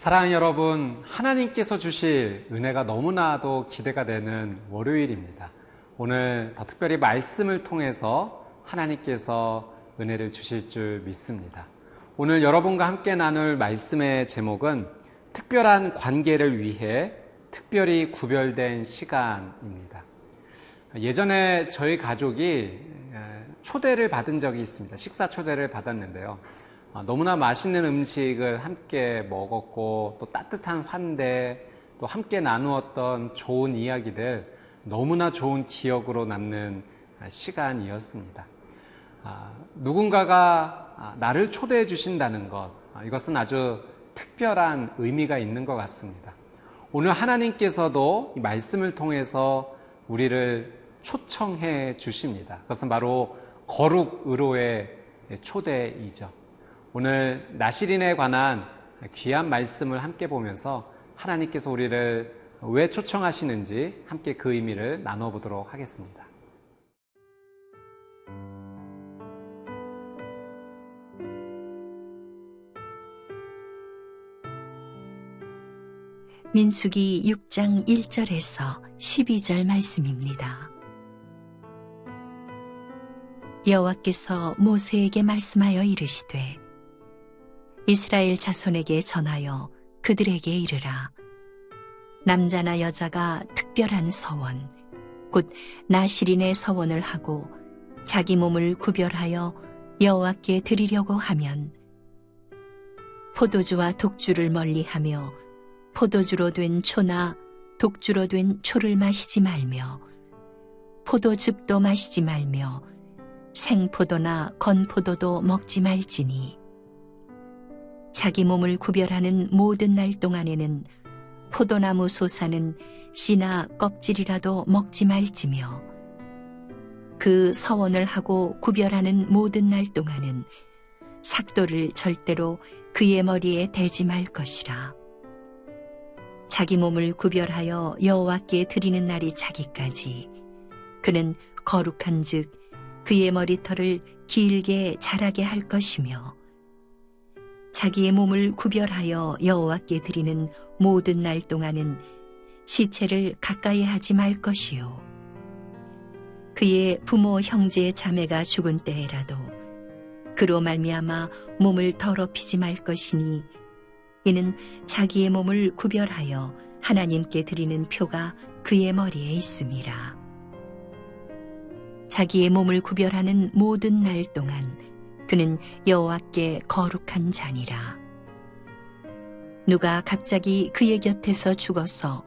사랑하는 여러분, 하나님께서 주실 은혜가 너무나도 기대가 되는 월요일입니다. 오늘 더 특별히 말씀을 통해서 하나님께서 은혜를 주실 줄 믿습니다. 오늘 여러분과 함께 나눌 말씀의 제목은 특별한 관계를 위해 특별히 구별된 시간입니다. 예전에 저희 가족이 초대를 받은 적이 있습니다. 식사 초대를 받았는데요. 너무나 맛있는 음식을 함께 먹었고 또 따뜻한 환대, 또 함께 나누었던 좋은 이야기들, 너무나 좋은 기억으로 남는 시간이었습니다. 누군가가 나를 초대해 주신다는 것, 이것은 아주 특별한 의미가 있는 것 같습니다. 오늘 하나님께서도 이 말씀을 통해서 우리를 초청해 주십니다. 그것은 바로 거룩의로의 초대이죠. 오늘 나실인에 관한 귀한 말씀을 함께 보면서 하나님께서 우리를 왜 초청하시는지 함께 그 의미를 나눠보도록 하겠습니다. 민수기 6장 1절에서 12절 말씀입니다. 여호와께서 모세에게 말씀하여 이르시되 이스라엘 자손에게 전하여 그들에게 이르라. 남자나 여자가 특별한 서원, 곧 나실인의 서원을 하고 자기 몸을 구별하여 여호와께 드리려고 하면 포도주와 독주를 멀리하며 포도주로 된 초나 독주로 된 초를 마시지 말며 포도즙도 마시지 말며 생포도나 건포도도 먹지 말지니 자기 몸을 구별하는 모든 날 동안에는 포도나무 솟아는 씨나 껍질이라도 먹지 말지며 그 서원을 하고 구별하는 모든 날 동안은 삭도를 절대로 그의 머리에 대지 말 것이라. 자기 몸을 구별하여 여호와께 드리는 날이 차기까지 그는 거룩한즉 그의 머리털을 길게 자라게 할 것이며 자기의 몸을 구별하여 여호와께 드리는 모든 날 동안은 시체를 가까이 하지 말 것이요 그의 부모 형제 자매가 죽은 때에라도 그로 말미암아 몸을 더럽히지 말 것이니 이는 자기의 몸을 구별하여 하나님께 드리는 표가 그의 머리에 있음이라. 자기의 몸을 구별하는 모든 날 동안 그는 여호와께 거룩한 자니라. 누가 갑자기 그의 곁에서 죽어서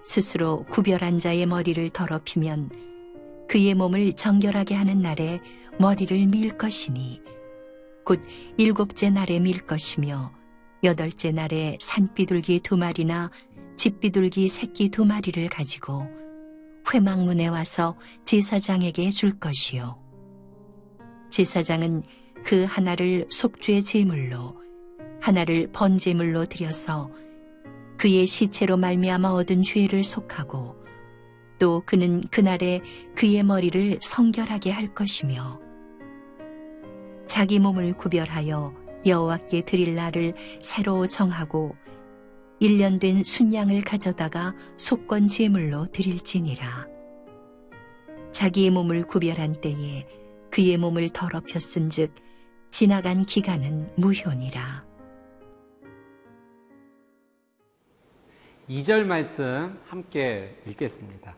스스로 구별한 자의 머리를 더럽히면 그의 몸을 정결하게 하는 날에 머리를 밀 것이니 곧 7째 날에 밀 것이며 8째 날에 산비둘기 2마리나 집비둘기 새끼 2마리를 가지고 회막문에 와서 제사장에게 줄 것이요 제사장은 그 하나를 속죄 제물로 하나를 번제물로 드려서 그의 시체로 말미암아 얻은 죄를 속하고 또 그는 그날에 그의 머리를 성결하게 할 것이며 자기 몸을 구별하여 여호와께 드릴 날을 새로 정하고 1년 된 순양을 가져다가 속건 제물로 드릴지니라. 자기의 몸을 구별한 때에 그의 몸을 더럽혔은즉 지나간 기간은 무효니라. 2절 말씀 함께 읽겠습니다.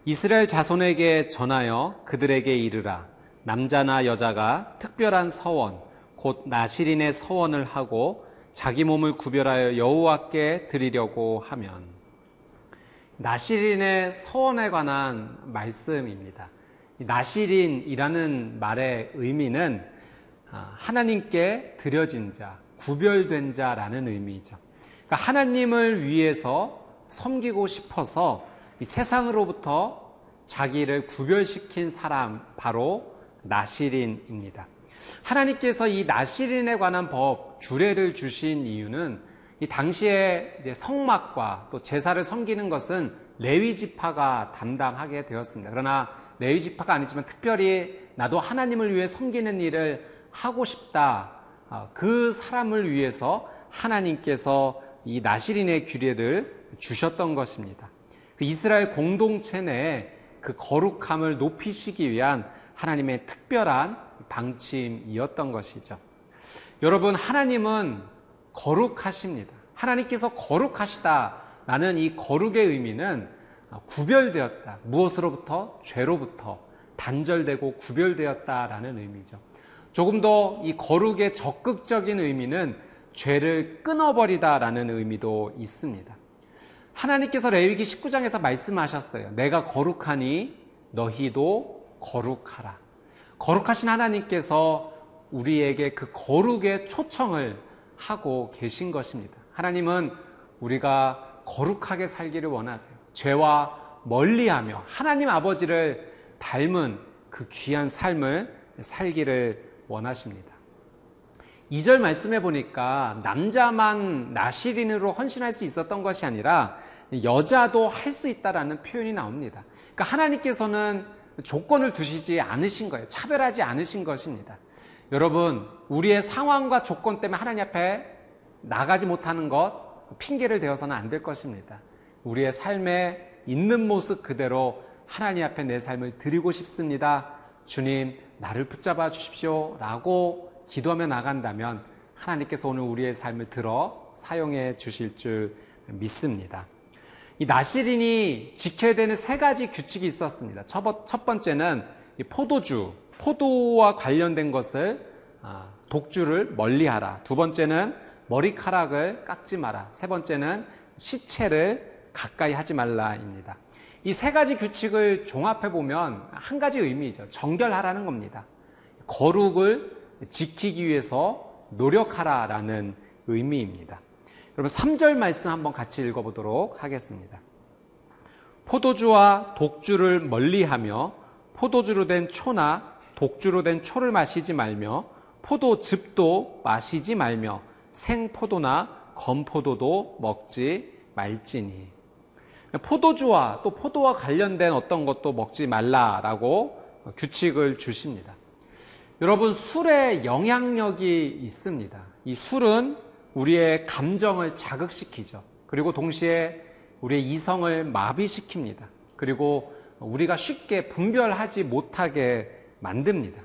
이스라엘 자손에게 전하여 그들에게 이르라. 남자나 여자가 특별한 서원 곧 나실인의 서원을 하고 자기 몸을 구별하여 여호와께 드리려고 하면, 나실인의 서원에 관한 말씀입니다. 나실인이라는 말의 의미는 하나님께 드려진 자, 구별된 자라는 의미이죠. 그러니까 하나님을 위해서 섬기고 싶어서 이 세상으로부터 자기를 구별시킨 사람, 바로 나실인입니다. 하나님께서 이 나실인에 관한 법, 규례를 주신 이유는 이 당시에 이제 성막과 또 제사를 섬기는 것은 레위 지파가 담당하게 되었습니다. 그러나 레위 지파가 아니지만 특별히 나도 하나님을 위해 섬기는 일을 하고 싶다. 그 사람을 위해서 하나님께서 이 나시린의 규례를 주셨던 것입니다. 그 이스라엘 공동체 내에 그 거룩함을 높이시기 위한 하나님의 특별한 방침이었던 것이죠. 여러분, 하나님은 거룩하십니다. 하나님께서 거룩하시다라는 이 거룩의 의미는 구별되었다. 무엇으로부터? 죄로부터 단절되고 구별되었다라는 의미죠. 조금 더 이 거룩의 적극적인 의미는 죄를 끊어버리다라는 의미도 있습니다. 하나님께서 레위기 19장에서 말씀하셨어요. 내가 거룩하니 너희도 거룩하라. 거룩하신 하나님께서 우리에게 그 거룩의 초청을 하고 계신 것입니다. 하나님은 우리가 거룩하게 살기를 원하세요. 죄와 멀리하며 하나님 아버지를 닮은 그 귀한 삶을 살기를 원하십니다. 2절 말씀해 보니까 남자만 나시린으로 헌신할 수 있었던 것이 아니라 여자도 할 수 있다라는 표현이 나옵니다. 그러니까 하나님께서는 조건을 두시지 않으신 거예요. 차별하지 않으신 것입니다. 여러분, 우리의 상황과 조건 때문에 하나님 앞에 나가지 못하는 것 핑계를 대어서는 안 될 것입니다. 우리의 삶에 있는 모습 그대로 하나님 앞에 내 삶을 드리고 싶습니다. 주님, 나를 붙잡아 주십시오 라고 기도하며 나간다면 하나님께서 오늘 우리의 삶을 들어 사용해 주실 줄 믿습니다. 이 나시린이 지켜야 되는 3가지 규칙이 있었습니다. 첫 번째는 이 포도와 관련된 것을 독주를 멀리하라. 두 번째는 머리카락을 깎지 마라. 세 번째는 시체를 가까이 하지 말라입니다. 이 3가지 규칙을 종합해 보면 한 가지 의미죠. 정결하라는 겁니다. 거룩을 지키기 위해서 노력하라라는 의미입니다. 여러분 3절 말씀 한번 같이 읽어보도록 하겠습니다. 포도주와 독주를 멀리하며 포도주로 된 초나 독주로 된 초를 마시지 말며 포도즙도 마시지 말며 생포도나 건포도도 먹지 말지니. 포도주와 또 포도와 관련된 어떤 것도 먹지 말라라고 규칙을 주십니다. 여러분, 술에 영향력이 있습니다. 이 술은 우리의 감정을 자극시키죠. 그리고 동시에 우리의 이성을 마비시킵니다. 그리고 우리가 쉽게 분별하지 못하게 만듭니다.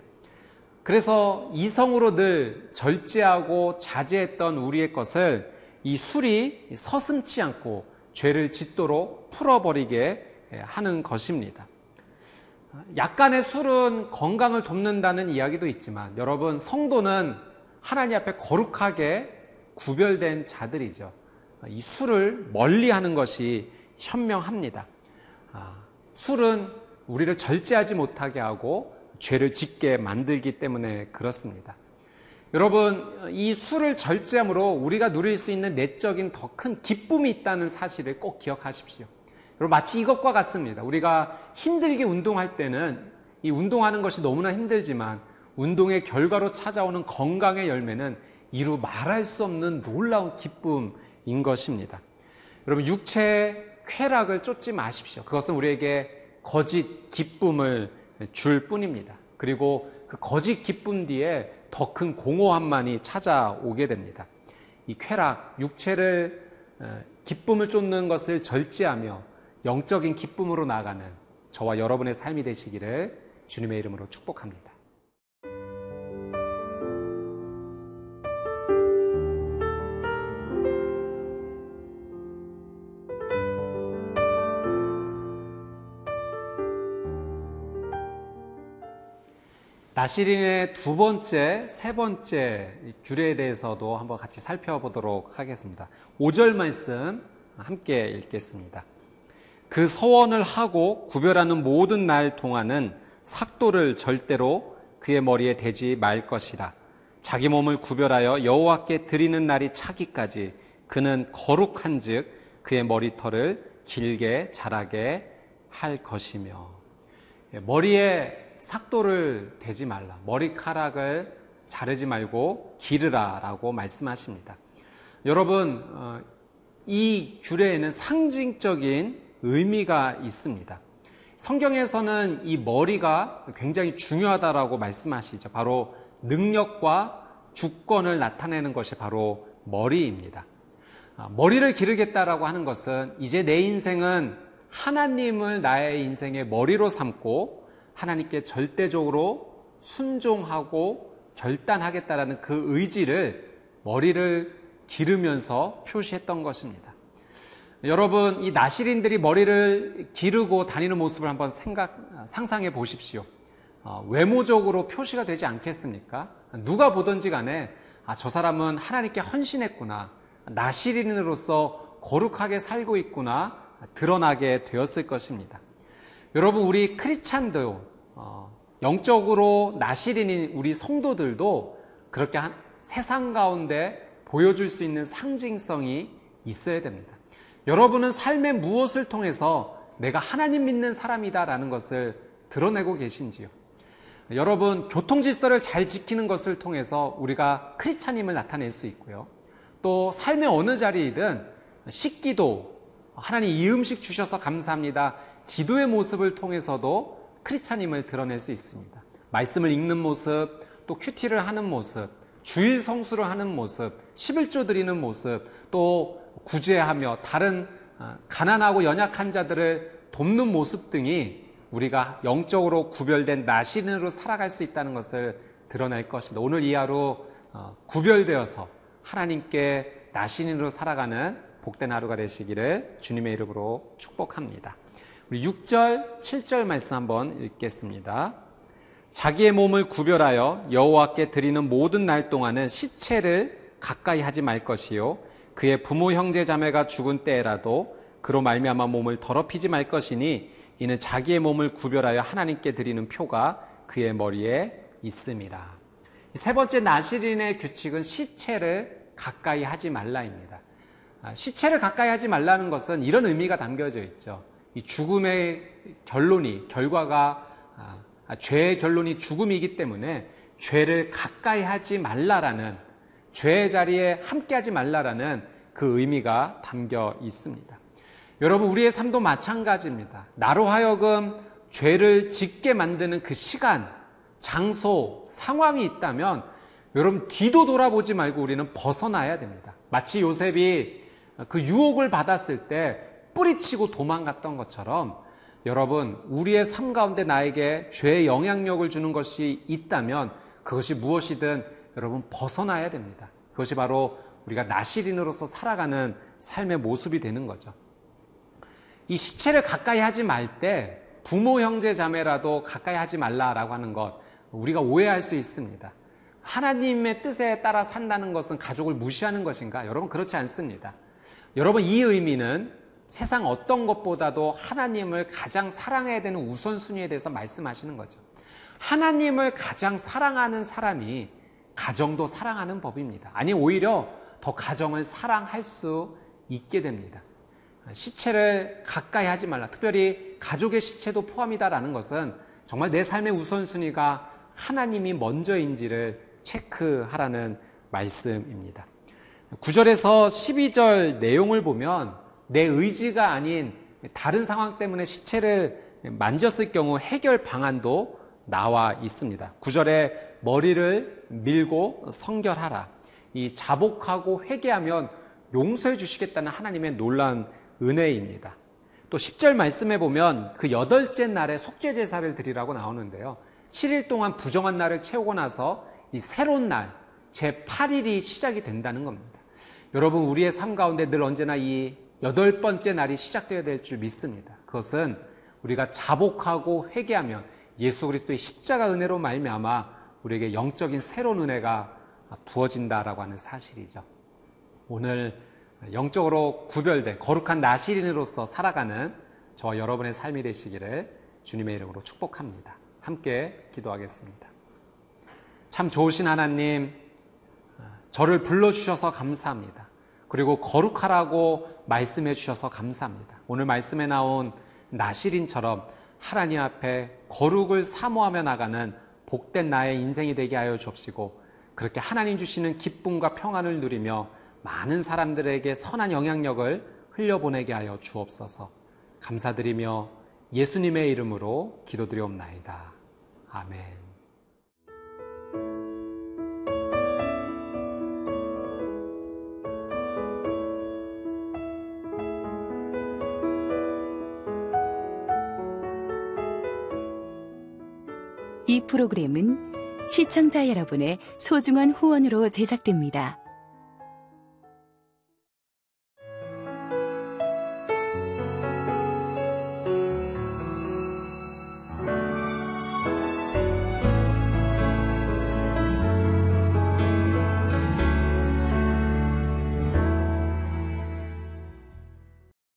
그래서 이성으로 늘 절제하고 자제했던 우리의 것을 이 술이 서슴지 않고 죄를 짓도록 풀어버리게 하는 것입니다. 약간의 술은 건강을 돕는다는 이야기도 있지만 여러분, 성도는 하나님 앞에 거룩하게 구별된 자들이죠. 이 술을 멀리하는 것이 현명합니다. 술은 우리를 절제하지 못하게 하고 죄를 짓게 만들기 때문에 그렇습니다. 여러분, 이 술을 절제함으로 우리가 누릴 수 있는 내적인 더 큰 기쁨이 있다는 사실을 꼭 기억하십시오. 여러분, 마치 이것과 같습니다. 우리가 힘들게 운동할 때는 이 운동하는 것이 너무나 힘들지만 운동의 결과로 찾아오는 건강의 열매는 이루 말할 수 없는 놀라운 기쁨인 것입니다. 여러분, 육체의 쾌락을 쫓지 마십시오. 그것은 우리에게 거짓 기쁨을 줄 뿐입니다. 그리고 그 거짓 기쁨 뒤에 더 큰 공허함만이 찾아오게 됩니다. 이 쾌락, 육체를 기쁨을 쫓는 것을 절제하며 영적인 기쁨으로 나아가는 저와 여러분의 삶이 되시기를 주님의 이름으로 축복합니다. 나시린의 2번째, 3번째 규례에 대해서도 한번 같이 살펴보도록 하겠습니다. 5절 말씀 함께 읽겠습니다. 그 서원을 하고 구별하는 모든 날 동안은 삭도를 절대로 그의 머리에 대지 말 것이라. 자기 몸을 구별하여 여호와께 드리는 날이 차기까지 그는 거룩한즉 그의 머리털을 길게 자라게 할 것이며. 머리에 삭도를 대지 말라. 머리카락을 자르지 말고 기르라라고 말씀하십니다. 여러분, 이 규례에는 상징적인 의미가 있습니다. 성경에서는 이 머리가 굉장히 중요하다라고 말씀하시죠. 바로 능력과 주권을 나타내는 것이 바로 머리입니다. 머리를 기르겠다라고 하는 것은 이제 내 인생은 하나님을 나의 인생의 머리로 삼고 하나님께 절대적으로 순종하고 결단하겠다라는 그 의지를 머리를 기르면서 표시했던 것입니다. 여러분, 이 나실인들이 머리를 기르고 다니는 모습을 한번 상상해 보십시오. 외모적으로 표시가 되지 않겠습니까? 누가 보든지 간에 저 사람은 하나님께 헌신했구나, 나실인으로서 거룩하게 살고 있구나 드러나게 되었을 것입니다. 여러분, 우리 크리스찬도 영적으로 나실인인 우리 성도들도 그렇게 세상 가운데 보여줄 수 있는 상징성이 있어야 됩니다. 여러분은 삶의 무엇을 통해서 내가 하나님 믿는 사람이다라는 것을 드러내고 계신지요? 여러분, 교통질서를 잘 지키는 것을 통해서 우리가 크리스찬임을 나타낼 수 있고요. 또 삶의 어느 자리이든 식기도, 하나님 이 음식 주셔서 감사합니다, 기도의 모습을 통해서도 크리스찬임을 드러낼 수 있습니다. 말씀을 읽는 모습, 또 큐티를 하는 모습, 주일 성수를 하는 모습, 11조 드리는 모습, 또 구제하며 다른 가난하고 연약한 자들을 돕는 모습 등이 우리가 영적으로 구별된 나신으로 살아갈 수 있다는 것을 드러낼 것입니다. 오늘 이 하루 구별되어서 하나님께 나신으로 살아가는 복된 하루가 되시기를 주님의 이름으로 축복합니다. 우리 6절, 7절 말씀 한번 읽겠습니다. 자기의 몸을 구별하여 여호와께 드리는 모든 날 동안은 시체를 가까이 하지 말 것이요, 그의 부모 형제 자매가 죽은 때에라도 그로 말미암아 몸을 더럽히지 말 것이니 이는 자기의 몸을 구별하여 하나님께 드리는 표가 그의 머리에 있음이라. 세 번째 나실인의 규칙은 시체를 가까이 하지 말라입니다. 시체를 가까이 하지 말라는 것은 이런 의미가 담겨져 있죠. 이 죽음의 결과가 죄의 결론이 죽음이기 때문에 죄를 가까이 하지 말라라는, 죄의 자리에 함께 하지 말라라는 그 의미가 담겨 있습니다. 여러분, 우리의 삶도 마찬가지입니다. 나로 하여금 죄를 짓게 만드는 그 시간, 장소, 상황이 있다면 여러분 뒤도 돌아보지 말고 우리는 벗어나야 됩니다. 마치 요셉이 그 유혹을 받았을 때 뿌리치고 도망갔던 것처럼 여러분, 우리의 삶 가운데 나에게 죄의 영향력을 주는 것이 있다면 그것이 무엇이든 여러분 벗어나야 됩니다. 그것이 바로 우리가 나실인으로서 살아가는 삶의 모습이 되는 거죠. 이 시체를 가까이 하지 말 때 부모 형제 자매라도 가까이 하지 말라라고 하는 것, 우리가 오해할 수 있습니다. 하나님의 뜻에 따라 산다는 것은 가족을 무시하는 것인가? 여러분, 그렇지 않습니다. 여러분, 이 의미는 세상 어떤 것보다도 하나님을 가장 사랑해야 되는 우선순위에 대해서 말씀하시는 거죠. 하나님을 가장 사랑하는 사람이 가정도 사랑하는 법입니다. 아니, 오히려 더 가정을 사랑할 수 있게 됩니다. 시체를 가까이 하지 말라, 특별히 가족의 시체도 포함이다라는 것은 정말 내 삶의 우선순위가 하나님이 먼저인지를 체크하라는 말씀입니다. 9절에서 12절 내용을 보면 내 의지가 아닌 다른 상황 때문에 시체를 만졌을 경우 해결 방안도 나와 있습니다. 9절에 머리를 밀고 성결하라. 이 자복하고 회개하면 용서해 주시겠다는 하나님의 놀라운 은혜입니다. 또 10절 말씀에 보면 그 8째 날에 속죄 제사를 드리라고 나오는데요. 7일 동안 부정한 날을 채우고 나서 이 새로운 날, 제8일이 시작이 된다는 겁니다. 여러분, 우리의 삶 가운데 늘 언제나 이 8번째 날이 시작되어야 될 줄 믿습니다. 그것은 우리가 자복하고 회개하면 예수 그리스도의 십자가 은혜로 말미암아 우리에게 영적인 새로운 은혜가 부어진다라고 하는 사실이죠. 오늘 영적으로 구별된 거룩한 나실인으로서 살아가는 저와 여러분의 삶이 되시기를 주님의 이름으로 축복합니다. 함께 기도하겠습니다. 참 좋으신 하나님, 저를 불러주셔서 감사합니다. 그리고 거룩하라고 말씀해 주셔서 감사합니다. 오늘 말씀에 나온 나실인처럼 하나님 앞에 거룩을 사모하며 나가는 복된 나의 인생이 되게 하여 주옵시고, 그렇게 하나님 주시는 기쁨과 평안을 누리며 많은 사람들에게 선한 영향력을 흘려보내게 하여 주옵소서. 감사드리며 예수님의 이름으로 기도드리옵나이다. 아멘. 이 프로그램은 시청자 여러분의 소중한 후원으로 제작됩니다.